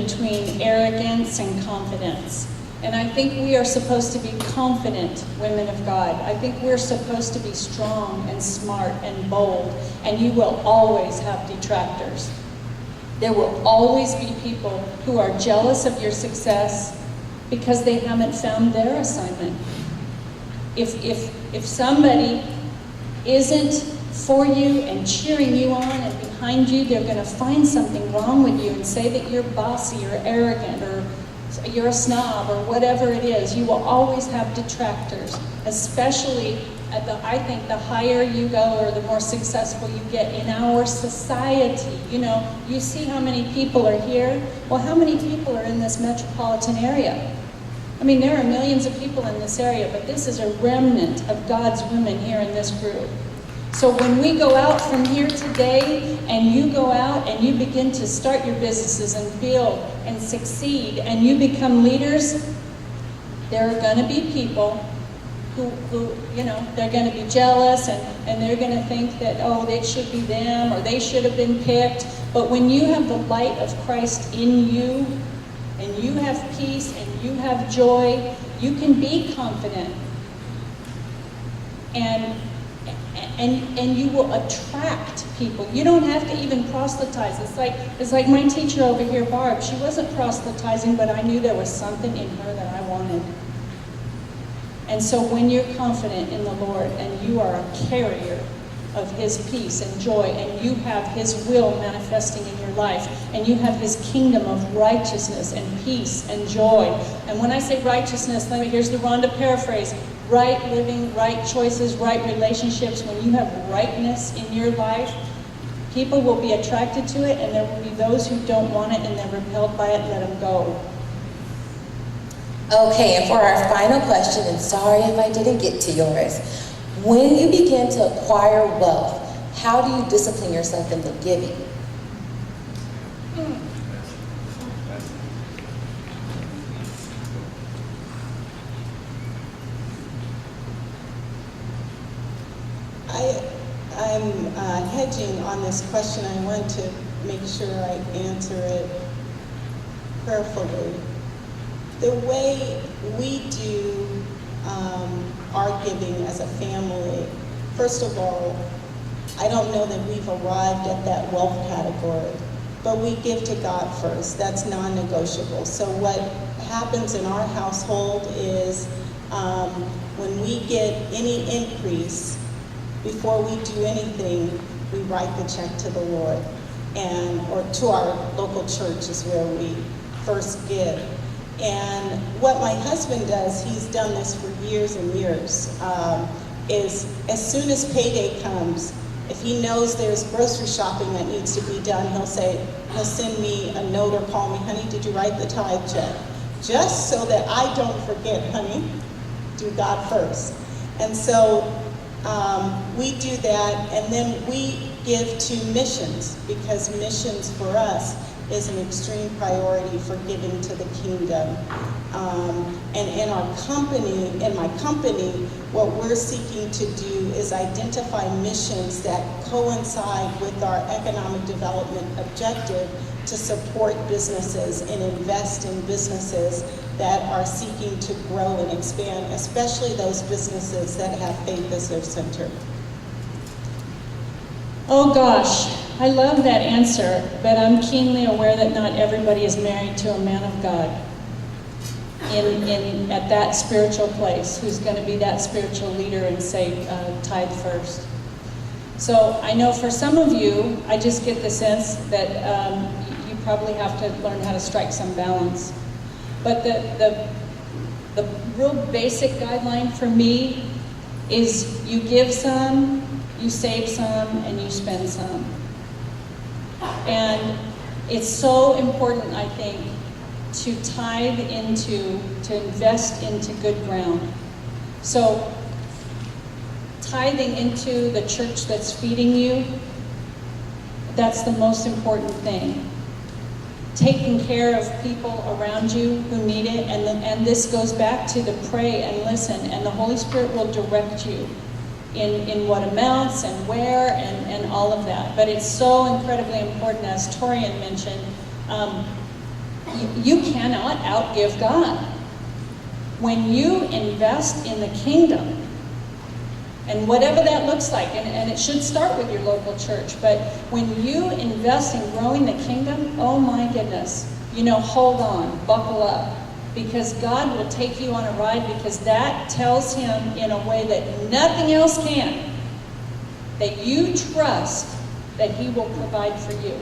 between arrogance and confidence. And I think we are supposed to be confident women of God. I think we're supposed to be strong and smart and bold. And you will always have detractors. There will always be people who are jealous of your success because they haven't found their assignment. If somebody isn't for you and cheering you on and behind you, they're going to find something wrong with you and say that you're bossy or arrogant or you're a snob or whatever it is. You will always have detractors, especially I think the higher you go or the more successful you get in our society. You know, you see how many people are here. Well, how many people are in this metropolitan area? I mean, there are millions of people in this area, but this is a remnant of God's women here in this group. So when we go out from here today and you go out and you begin to start your businesses and build and succeed and you become leaders, there are going to be people who you know, they're going to be jealous and they're going to think that, oh, it should be them or they should have been picked. But when you have the light of Christ in you and you have peace and you have joy, you can be confident. And you will attract people. You don't have to even proselytize. It's like my teacher over here, Barb. She wasn't proselytizing, but I knew there was something in her that I wanted. And so when you're confident in the Lord and you are a carrier of His peace and joy and you have His will manifesting in your life and you have His kingdom of righteousness and peace and joy. And when I say righteousness, here's the Rhonda paraphrase. Right living, right choices, right relationships. When you have rightness in your life, people will be attracted to it and there will be those who don't want it and they're repelled by it. Let them go. Okay, and for our final question, and sorry if I didn't get to yours, when you begin to acquire wealth, how do you discipline yourself into giving? I'm hedging on this question. I want to make sure I answer it prayerfully. The way we do our giving as a family, first of all, I don't know that we've arrived at that wealth category, but we give to God first. That's non-negotiable. So what happens in our household is when we get any increase, before we do anything, we write the check to the Lord, or to our local church is where we first give. And what my husband does, he's done this for years and years, is as soon as payday comes, if he knows there's grocery shopping that needs to be done, he'll send me a note or call me, honey, did you write the tithe check? Just so that I don't forget, honey, do God first. And so we do that, and then we give to missions, because missions for us is an extreme priority for giving to the kingdom. And in our company, in my company, what we're seeking to do is identify missions that coincide with our economic development objective to support businesses and invest in businesses that are seeking to grow and expand, especially those businesses that have faith as their center. Oh gosh, I love that answer, but I'm keenly aware that not everybody is married to a man of God at that spiritual place who's going to be that spiritual leader and say, tithe first. So I know for some of you, I just get the sense that you probably have to learn how to strike some balance. But the real basic guideline for me is you give some, you save some, and you spend some. And it's so important, I think, to tithe to invest into good ground. So tithing into the church that's feeding you, that's the most important thing. Taking care of people around you who need it, and this goes back to the pray and listen, and the Holy Spirit will direct you in what amounts and where and all of that. But it's so incredibly important, as Torian mentioned, You cannot outgive God. When you invest in the kingdom, and whatever that looks like, and it should start with your local church, but when you invest in growing the kingdom, oh my goodness, hold on, buckle up, because God will take you on a ride, because that tells him in a way that nothing else can, that you trust that he will provide for you.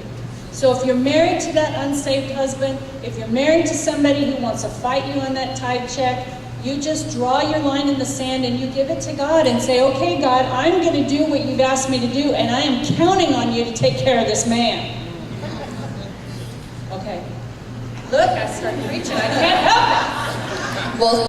So if you're married to that unsaved husband, if you're married to somebody who wants to fight you on that tithe check, you just draw your line in the sand and you give it to God and say, okay, God, I'm going to do what you've asked me to do, and I am counting on you to take care of this man. Okay. Look, I start preaching. I can't help it. Well,